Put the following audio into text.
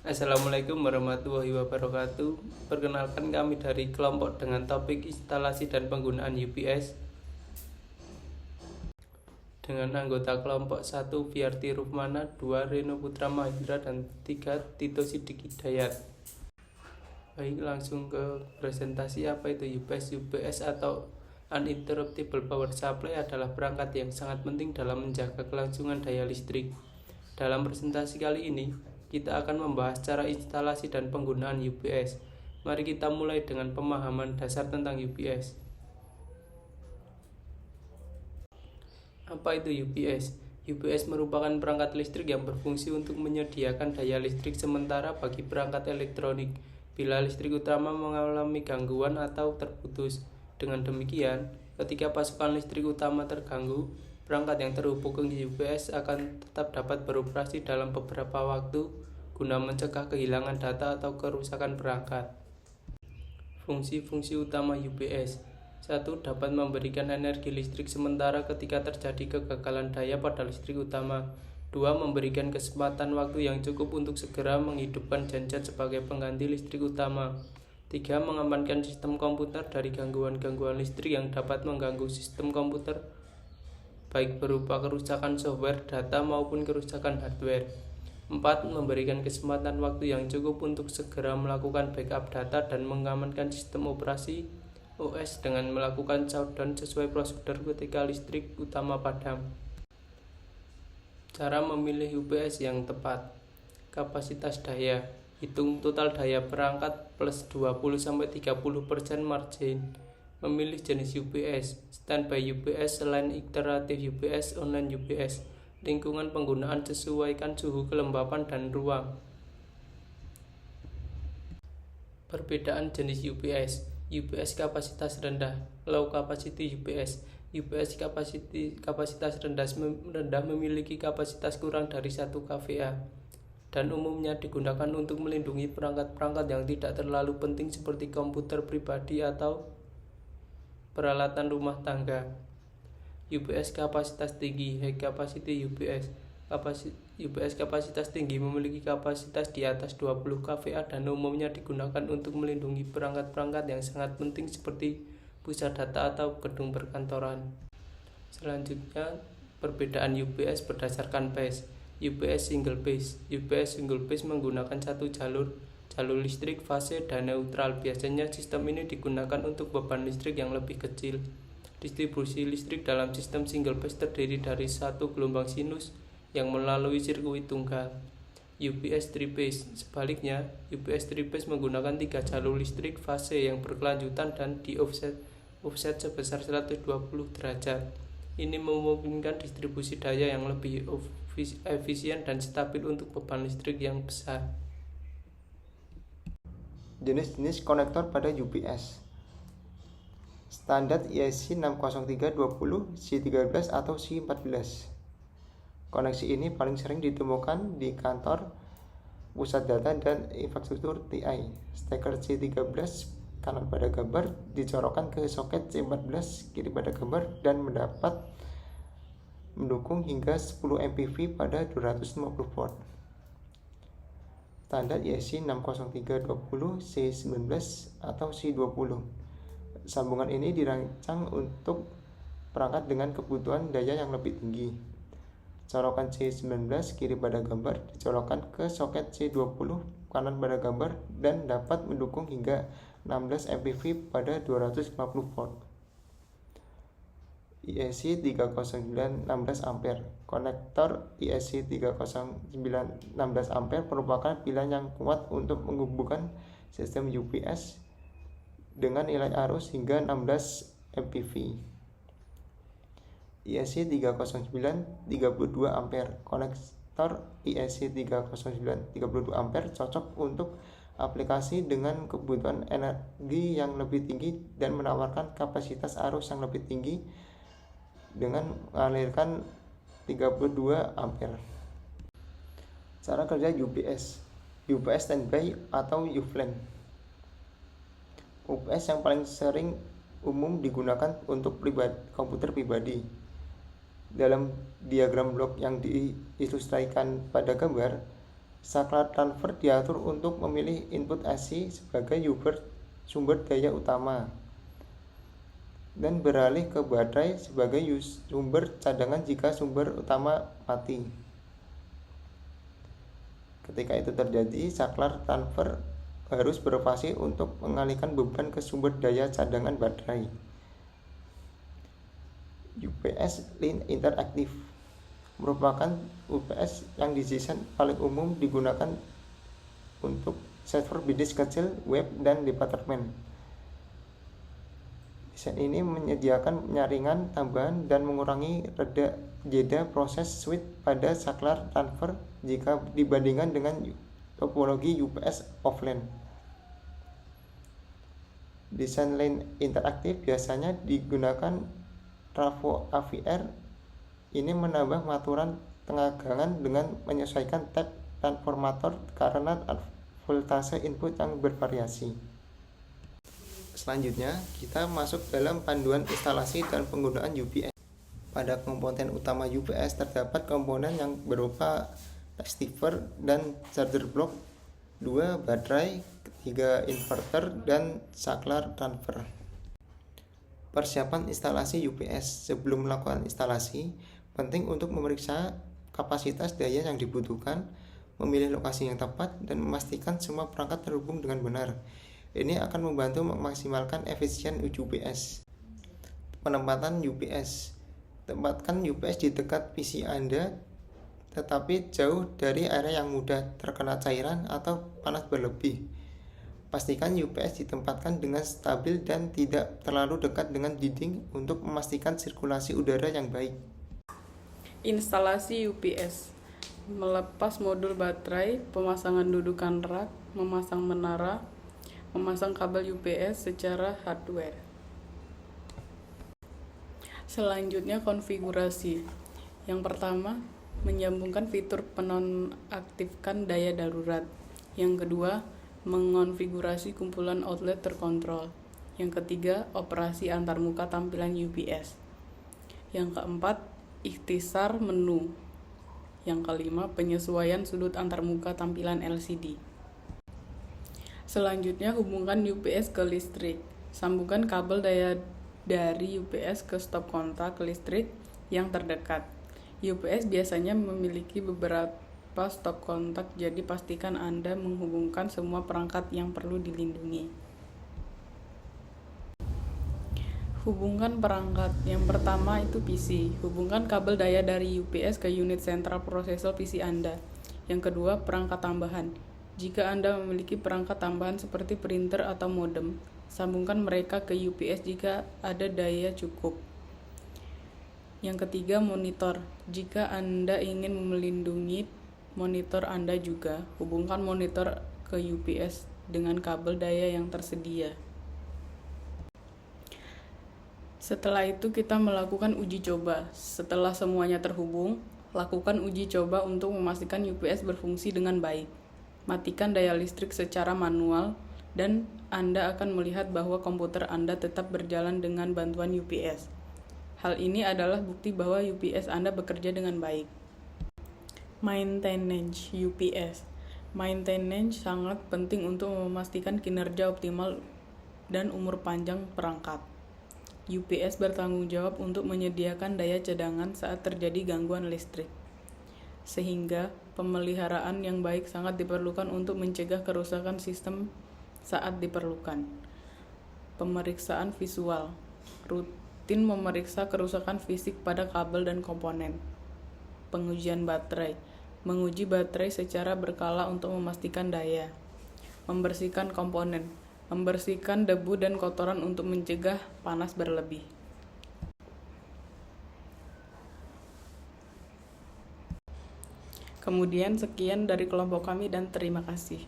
Assalamualaikum warahmatullahi wabarakatuh. Perkenalkan kami dari kelompok dengan topik instalasi dan penggunaan UPS dengan anggota kelompok 1 Fiarti Rukmana, 2 Reno Putra Mahindra, dan 3 Tito Sidik Hidayat. Baik, langsung ke presentasi. Apa itu UPS? UPS atau Uninterruptible Power Supply adalah perangkat yang sangat penting dalam menjaga kelangsungan daya listrik. Dalam presentasi kali ini, kita akan membahas cara instalasi dan penggunaan UPS. Mari kita mulai dengan pemahaman dasar tentang UPS. Apa itu UPS? UPS merupakan perangkat listrik yang berfungsi untuk menyediakan daya listrik sementara bagi perangkat elektronik bila listrik utama mengalami gangguan atau terputus. Dengan demikian, ketika pasokan listrik utama terganggu, perangkat yang terhubung ke UPS akan tetap dapat beroperasi dalam beberapa waktu guna mencegah kehilangan data atau kerusakan perangkat. Fungsi-fungsi utama UPS: 1. Dapat memberikan energi listrik sementara ketika terjadi kegagalan daya pada listrik utama. 2. Memberikan kesempatan waktu yang cukup untuk segera menghidupkan genset sebagai pengganti listrik utama. 3. Mengamankan sistem komputer dari gangguan-gangguan listrik yang dapat mengganggu sistem komputer, baik berupa kerusakan software, data, maupun kerusakan hardware. 4. Memberikan kesempatan waktu yang cukup untuk segera melakukan backup data dan mengamankan sistem operasi OS dengan melakukan shutdown sesuai prosedur ketika listrik utama padam. Cara memilih UPS yang tepat. Kapasitas daya: hitung total daya perangkat plus 20-30% margin. Memilih jenis UPS: standby UPS, line iteratif UPS, online UPS. Lingkungan penggunaan: sesuaikan suhu, kelembapan, dan ruang. Perbedaan jenis UPS. UPS kapasitas rendah, low capacity UPS. UPS kapasitas rendah memiliki kapasitas kurang dari 1 kVA dan umumnya digunakan untuk melindungi perangkat-perangkat yang tidak terlalu penting seperti komputer pribadi atau peralatan rumah tangga. UPS kapasitas tinggi, high capacity UPS. UPS kapasitas tinggi memiliki kapasitas di atas 20 kVA dan umumnya digunakan untuk melindungi perangkat-perangkat yang sangat penting seperti pusat data atau gedung perkantoran. Selanjutnya, perbedaan UPS berdasarkan phase. UPS single phase. UPS single phase menggunakan satu jalur listrik fase dan neutral. Biasanya sistem ini digunakan untuk beban listrik yang lebih kecil. Distribusi listrik dalam sistem single phase terdiri dari satu gelombang sinus yang melalui sirkuit tunggal. UPS three phase. Sebaliknya, UPS three phase menggunakan 3 jalur listrik fase yang berkelanjutan dan di offset sebesar 120 derajat. Ini memungkinkan distribusi daya yang lebih efisien dan stabil untuk beban listrik yang besar. Jenis-jenis konektor pada UPS. Standar IEC 60320, C13 atau C14. Koneksi ini paling sering ditemukan di kantor, pusat data, dan infrastruktur TI. Steker C13 kanan pada gambar dicolokkan ke soket C14 kiri pada gambar dan mendapat mendukung hingga 10 MPV pada 250 volt. Standar IEC 60320 C19 atau C20. Sambungan ini dirancang untuk perangkat dengan kebutuhan daya yang lebih tinggi. Colokan C19 kiri pada gambar dicolokkan ke soket C20 kanan pada gambar dan dapat mendukung hingga 16 MPV pada 250 volt. IEC 309 16 ampere. Konektor IEC 309 16 ampere merupakan pilihan yang kuat untuk menghubungkan sistem UPS dengan nilai arus hingga 16 MPV. IEC 309 32 ampere. Konektor IEC 309 32 ampere cocok untuk aplikasi dengan kebutuhan energi yang lebih tinggi dan menawarkan kapasitas arus yang lebih tinggi dengan mengalirkan 32 ampere. Cara kerja UPS. UPS standby atau UFLAN. UPS yang paling sering umum digunakan untuk komputer pribadi. Dalam diagram blok yang diilustrasikan pada gambar, Saklar transfer diatur untuk memilih input AC sebagai sumber daya utama dan beralih ke baterai sebagai sumber cadangan jika sumber utama mati. Ketika itu terjadi, saklar transfer harus beroperasi untuk mengalihkan beban ke sumber daya cadangan baterai. UPS Line Interaktif merupakan UPS yang desain paling umum digunakan untuk server bisnis kecil, web, dan departemen. Desain ini menyediakan penyaringan tambahan dan mengurangi jeda proses switch pada saklar transfer jika dibandingkan dengan topologi UPS offline. Desain line interaktif biasanya digunakan trafo AVR. Ini menambah maturan tegangan dengan menyesuaikan tab transformator karena voltase input yang bervariasi. Selanjutnya, kita masuk dalam panduan instalasi dan penggunaan UPS. Pada komponen utama UPS terdapat komponen yang berupa receiver dan charger block, 2 baterai, 3 inverter, dan saklar transfer. Persiapan instalasi UPS. Sebelum melakukan instalasi, penting untuk memeriksa kapasitas daya yang dibutuhkan, memilih lokasi yang tepat, dan memastikan semua perangkat terhubung dengan benar. Ini akan membantu memaksimalkan efisien UPS. Penempatan UPS. Tempatkan UPS di dekat PC Anda, tetapi jauh dari area yang mudah terkena cairan atau panas berlebih. Pastikan UPS ditempatkan dengan stabil dan tidak terlalu dekat dengan dinding untuk memastikan sirkulasi udara yang baik. Instalasi UPS. Melepas modul baterai, pemasangan dudukan rak, memasang menara, memasang kabel UPS secara hardware. Selanjutnya konfigurasi. Yang pertama, menyambungkan fitur penonaktifkan daya darurat. Yang kedua, mengonfigurasi kumpulan outlet terkontrol. Yang ketiga, operasi antarmuka tampilan UPS. Yang keempat, ikhtisar menu. Yang kelima, penyesuaian sudut antarmuka tampilan LCD. Selanjutnya, hubungkan UPS ke listrik. Sambungkan kabel daya dari UPS ke stop kontak listrik yang terdekat. UPS biasanya memiliki beberapa stop kontak, jadi pastikan Anda menghubungkan semua perangkat yang perlu dilindungi. Hubungkan perangkat. Yang pertama itu PC. Hubungkan kabel daya dari UPS ke unit central processor PC Anda. Yang kedua, perangkat tambahan. Jika Anda memiliki perangkat tambahan seperti printer atau modem, sambungkan mereka ke UPS jika ada daya cukup. Yang ketiga, monitor. Jika Anda ingin melindungi monitor Anda juga, hubungkan monitor ke UPS dengan kabel daya yang tersedia. Setelah itu kita melakukan uji coba. Setelah semuanya terhubung, lakukan uji coba untuk memastikan UPS berfungsi dengan baik. Matikan daya listrik secara manual dan Anda akan melihat bahwa komputer Anda tetap berjalan dengan bantuan UPS. Hal ini adalah bukti bahwa UPS Anda bekerja dengan baik. Maintenance UPS. Maintenance sangat penting untuk memastikan kinerja optimal dan umur panjang perangkat. UPS bertanggung jawab untuk menyediakan daya cadangan saat terjadi gangguan listrik, sehingga pemeliharaan yang baik sangat diperlukan untuk mencegah kerusakan sistem saat diperlukan. Pemeriksaan visual. Rutin memeriksa kerusakan fisik pada kabel dan komponen. Pengujian baterai. Menguji baterai secara berkala untuk memastikan daya. Membersihkan komponen. Membersihkan debu dan kotoran untuk mencegah panas berlebih. Kemudian sekian dari kelompok kami dan terima kasih.